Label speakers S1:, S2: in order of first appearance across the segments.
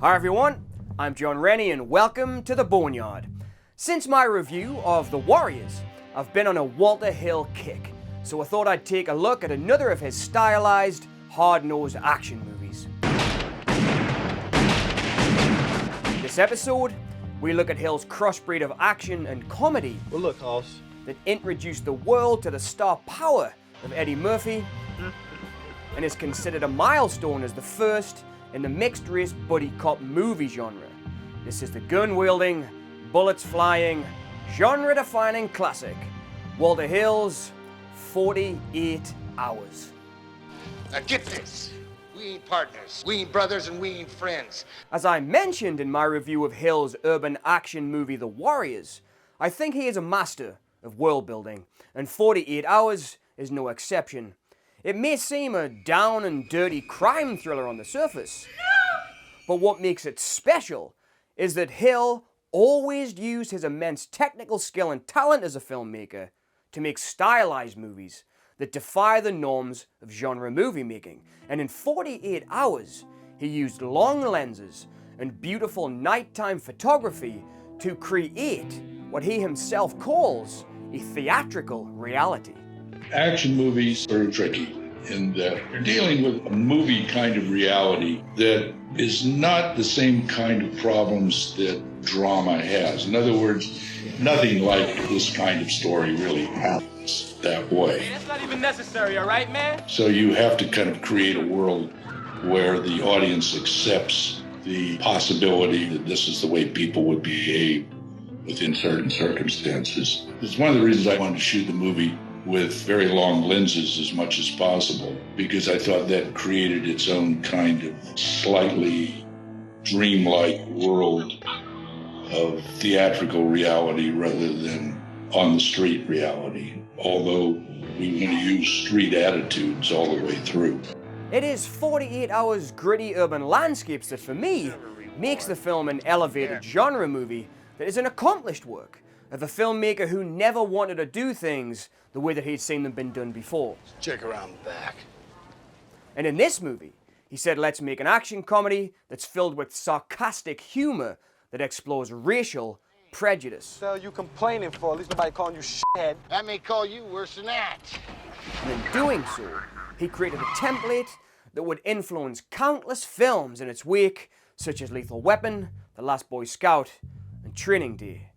S1: Hi everyone, I'm John Rennie and welcome to The Boneyard. Since my review of The Warriors, I've been on a Walter Hill kick, so I thought I'd take a look at another of his stylized, hard-nosed action movies. This episode, we look at Hill's crossbreed of action and comedy that introduced the world to the star power of Eddie Murphy and is considered a milestone as the first in the mixed-race buddy cop movie genre. This is the gun-wielding, bullets-flying, genre-defining classic, Walter Hill's 48 Hours.
S2: Now get this. We ain't partners, we ain't brothers, and we ain't friends.
S1: As I mentioned in my review of Hill's urban action movie The Warriors, I think he is a master of world building, and 48 Hours is no exception. It may seem a down and dirty crime thriller on the surface, but what makes it special is that Hill always used his immense technical skill and talent as a filmmaker to make stylized movies that defy the norms of genre movie making. And in 48 Hours, he used long lenses and beautiful nighttime photography to create what he himself calls a theatrical reality.
S3: Action movies are tricky in that you're dealing with a movie kind of reality that is not the same kind of problems that drama has. In other words, nothing like this kind of story really happens that way.
S4: Hey, that's not even necessary, all right, man?
S3: So you have to kind of create a world where the audience accepts the possibility that this is the way people would behave within certain circumstances. It's one of the reasons I wanted to shoot the movie with very long lenses as much as possible, because I thought that created its own kind of slightly dreamlike world of theatrical reality rather than on-the-street reality, although we were going to use street attitudes all the way through.
S1: It is 48 Hours' gritty urban landscapes that, for me, makes the film an elevated genre movie that is an accomplished work of a filmmaker who never wanted to do things the way that he'd seen them been done before.
S2: Check around the back.
S1: And in this movie, he said, let's make an action comedy that's filled with sarcastic humor that explores racial prejudice.
S4: So you complaining for? At least nobody calling you shithead.
S2: I may call you worse than that.
S1: And in doing so, he created a template that would influence countless films in its wake, such as Lethal Weapon, The Last Boy Scout, and Training Day.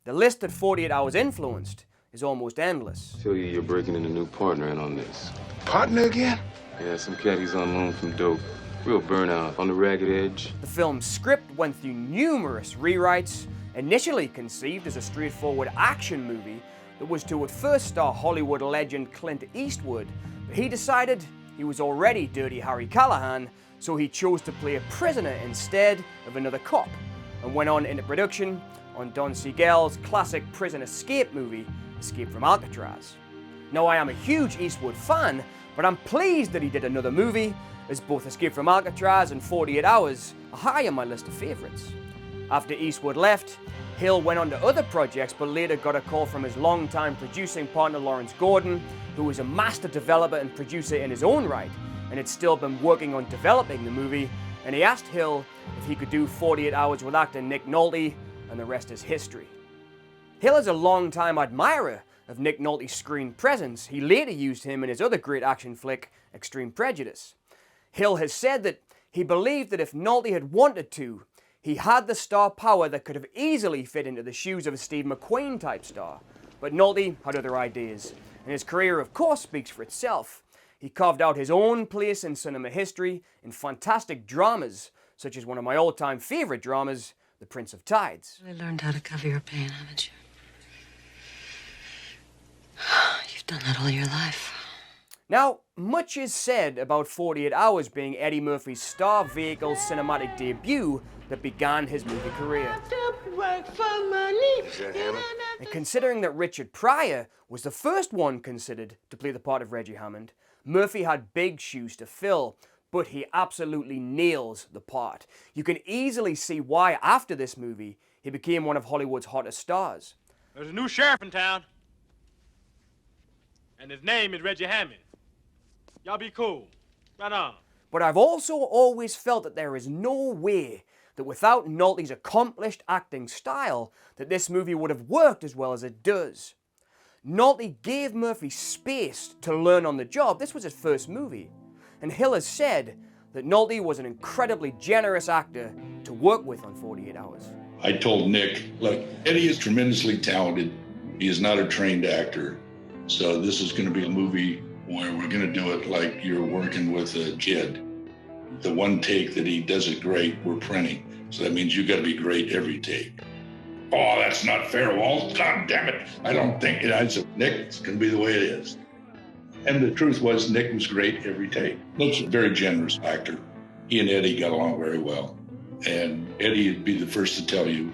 S1: The list that 48 Hours influenced is almost endless.
S5: Tell you you're breaking in a new partner in on this.
S2: Partner again?
S5: Yeah, some cat he's on loan from dope. Real burnout, on the ragged edge.
S1: The film's script went through numerous rewrites, initially conceived as a straightforward action movie that was to at first star Hollywood legend Clint Eastwood, but he decided he was already Dirty Harry Callahan, so he chose to play a prisoner instead of another cop, and went on into production on Don Siegel's classic prison escape movie, Escape from Alcatraz. Now, I am a huge Eastwood fan, but I'm pleased that he did another movie, as both Escape from Alcatraz and 48 Hours are high on my list of favourites. After Eastwood left, Hill went on to other projects, but later got a call from his longtime producing partner Lawrence Gordon, who was a master developer and producer in his own right, and had still been working on developing the movie, and he asked Hill if he could do 48 Hours with actor Nick Nolte, and the rest is history. Hill is a long-time admirer of Nick Nolte's screen presence. He later used him in his other great action flick, Extreme Prejudice. Hill has said that he believed that if Nolte had wanted to, he had the star power that could have easily fit into the shoes of a Steve McQueen-type star. But Nolte had other ideas, and his career, of course, speaks for itself. He carved out his own place in cinema history in fantastic dramas, such as one of my all-time favorite dramas, The Prince of Tides.
S6: You learned how to cover your pain, haven't you? You've done that all your life.
S1: Now, much is said about 48 Hours being Eddie Murphy's star vehicle cinematic debut that began his movie career. And considering that Richard Pryor was the first one considered to play the part of Reggie Hammond, Murphy had big shoes to fill, but he absolutely nails the part. You can easily see why after this movie, he became one of Hollywood's hottest stars.
S4: There's a new sheriff in town, and his name is Reggie Hammond. Y'all be cool. Right on.
S1: But I've also always felt that there is no way that without Nolte's accomplished acting style, that this movie would have worked as well as it does. Nolte gave Murphy space to learn on the job. This was his first movie. And Hill has said that Nolte was an incredibly generous actor to work with on 48 Hours.
S3: I told Nick, look, Eddie is tremendously talented. He is not a trained actor. So this is going to be a movie where we're going to do it like you're working with a kid. The one take that he does it great, we're printing. So that means you got to be great every take. Oh, that's not fair, Walt. God damn it. I don't think it. I said, Nick, it's going to be the way it is. And the truth was, Nick was great every take. Nick's a very generous actor. He and Eddie got along very well. And Eddie would be the first to tell you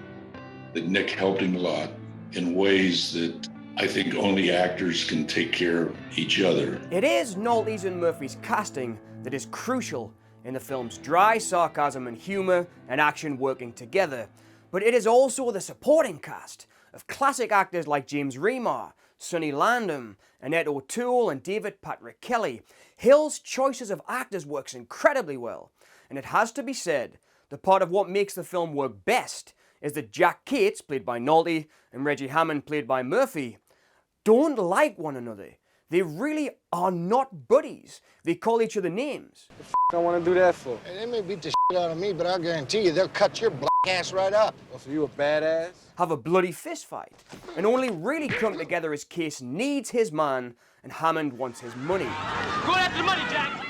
S3: that Nick helped him a lot in ways that I think only actors can take care of each other.
S1: It is Nolte's and Murphy's casting that is crucial in the film's dry sarcasm and humor and action working together. But it is also the supporting cast of classic actors like James Remar, Sonny Landham, Annette O'Toole, and David Patrick Kelly. Hill's choices of actors works incredibly well. And it has to be said, the part of what makes the film work best is that Jack Cates, played by Nolte, and Reggie Hammond, played by Murphy, don't like one another. They really are not buddies. They call each other names.
S4: The f I want to do that for?
S2: Hey, they may beat the shit out of me, but I guarantee you they'll cut your black ass right up.
S4: Oh, so you a badass?
S1: Have a bloody fist fight, and only really come together as Case needs his man and Hammond wants his money.
S4: Go after the money, Jack!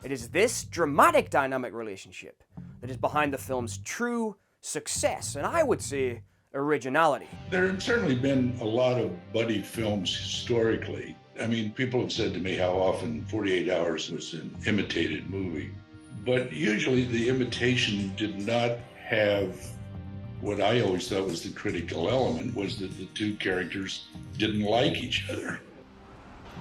S1: It is this dramatic dynamic relationship that is behind the film's true success, and I would say originality.
S3: There have certainly been a lot of buddy films historically. I mean, people have said to me how often 48 Hours was an imitated movie. But usually the imitation did not have what I always thought was the critical element, was that the two characters didn't like each other.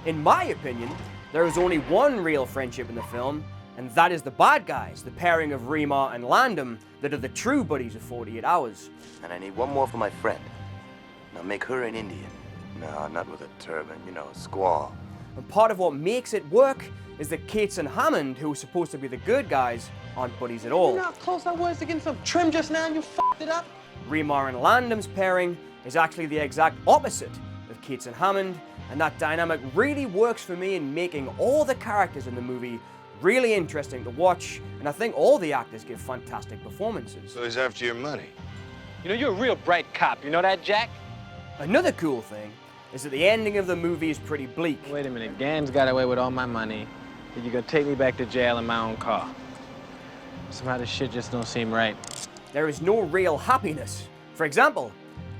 S1: In my opinion, there is only one real friendship in the film, and that is the bad guys, the pairing of Remar and Landham, that are the true buddies of 48 Hours.
S7: And I need one more for my friend. Now make her an Indian. No, not with a turban, you know, a squaw.
S1: And part of what makes it work is that Cates and Hammond, who are supposed to be the good guys, aren't buddies at all.
S4: You know how close I was to getting some trim just now and you f***ed it up?
S1: Remar and Landham's pairing is actually the exact opposite of Cates and Hammond, and that dynamic really works for me in making all the characters in the movie really interesting to watch, and I think all the actors give fantastic performances.
S2: So he's after your money.
S4: You know, you're a real bright cop. You know that, Jack?
S1: Another cool thing is that the ending of the movie is pretty bleak.
S4: Wait a minute. Gans got away with all my money. Then you're gonna take me back to jail in my own car. Somehow this shit just don't seem right.
S1: There is no real happiness. For example,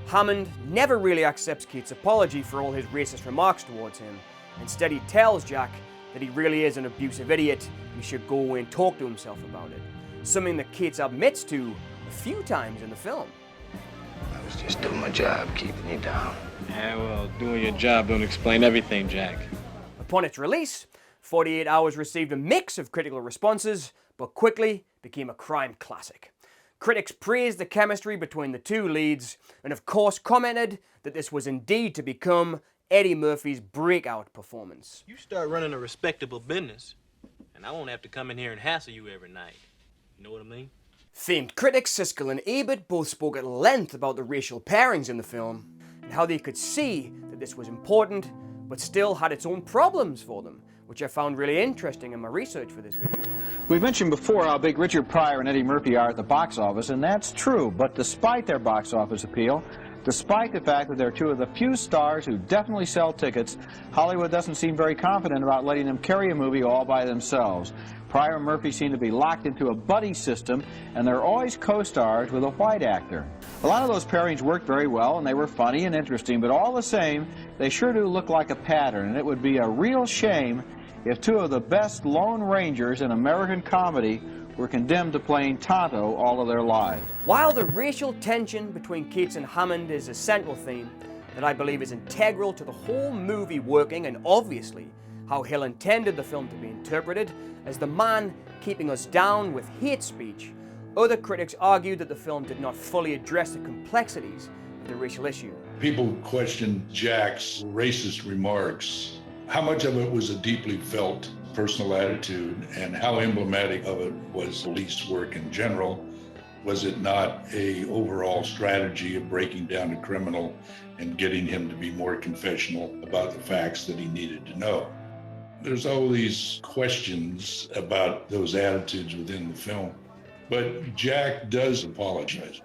S1: Hammond never really accepts Cates' apology for all his racist remarks towards him. Instead, he tells Jack that he really is an abusive idiot and he should go away and talk to himself about it. Something that Cates admits to a few times in the film.
S2: I was just doing my job, keeping you down.
S4: Yeah, well, doing your job don't explain everything, Jack.
S1: Upon its release, 48 Hours received a mix of critical responses, but quickly became a crime classic. Critics praised the chemistry between the two leads, and of course commented that this was indeed to become Eddie Murphy's breakout performance.
S4: You start running a respectable business, and I won't have to come in here and hassle you every night. You know what I mean?
S1: Famed critics Siskel and Ebert both spoke at length about the racial pairings in the film, and how they could see that this was important, but still had its own problems for them, which I found really interesting in my research for this video.
S8: We've mentioned before how big Richard Pryor and Eddie Murphy are at the box office, and that's true. But despite their box office appeal, despite the fact that they're two of the few stars who definitely sell tickets, Hollywood doesn't seem very confident about letting them carry a movie all by themselves. Pryor and Murphy seem to be locked into a buddy system, and they're always co-stars with a white actor. A lot of those pairings worked very well, and they were funny and interesting, but all the same, they sure do look like a pattern, and it would be a real shame if two of the best Lone Rangers in American comedy were condemned to playing Tonto all of their lives.
S1: While the racial tension between Cates and Hammond is a central theme that I believe is integral to the whole movie working, and obviously how Hill intended the film to be interpreted as the man keeping us down with hate speech, other critics argued that the film did not fully address the complexities of the racial issue.
S3: People questioned Jack's racist remarks. How much of it was a deeply felt personal attitude, and how emblematic of it was police work in general, Was it not a overall strategy of breaking down a criminal and getting him to be more confessional about the facts that he needed to know? There's all these questions about those attitudes within the film, but Jack does apologize.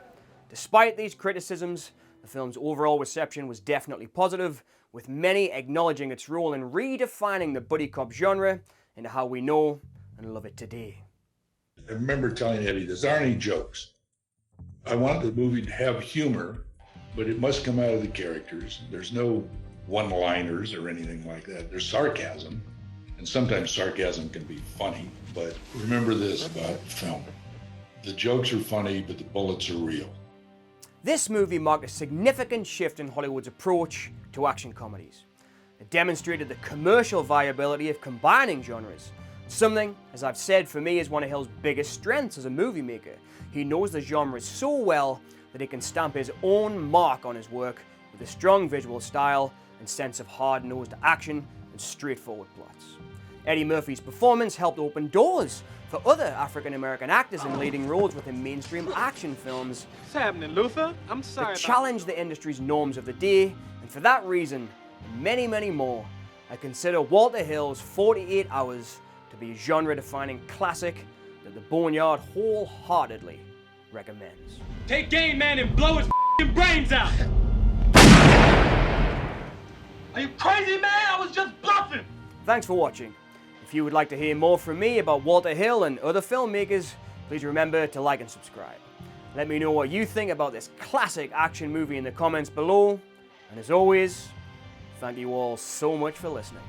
S1: Despite these criticisms, the film's overall reception was definitely positive, with many acknowledging its role in redefining the buddy cop genre into how we know and love it today.
S3: I remember telling Eddie, there aren't any jokes. I want the movie to have humor, but it must come out of the characters. There's no one-liners or anything like that. There's sarcasm, and sometimes sarcasm can be funny, but remember this about film. The jokes are funny, but the bullets are real.
S1: This movie marked a significant shift in Hollywood's approach to action comedies. It demonstrated the commercial viability of combining genres, something, as I've said, for me is one of Hill's biggest strengths as a movie maker. He knows the genre so well that he can stamp his own mark on his work with a strong visual style and sense of hard-nosed action and straightforward plots. Eddie Murphy's performance helped open doors for other African-American actors in leading roles within mainstream action films.
S4: What's happening, Luther? I'm sorry.
S1: It challenged the industry's norms of the day, and for that reason, and many, many more, I consider Walter Hill's 48 Hours to be a genre-defining classic that the Boneyard wholeheartedly recommends.
S9: Take Game Man and blow his brains out! Are you crazy, man? I was just bluffing!
S1: Thanks for watching. If you would like to hear more from me about Walter Hill and other filmmakers, please remember to like and subscribe. Let me know what you think about this classic action movie in the comments below. And as always, thank you all so much for listening.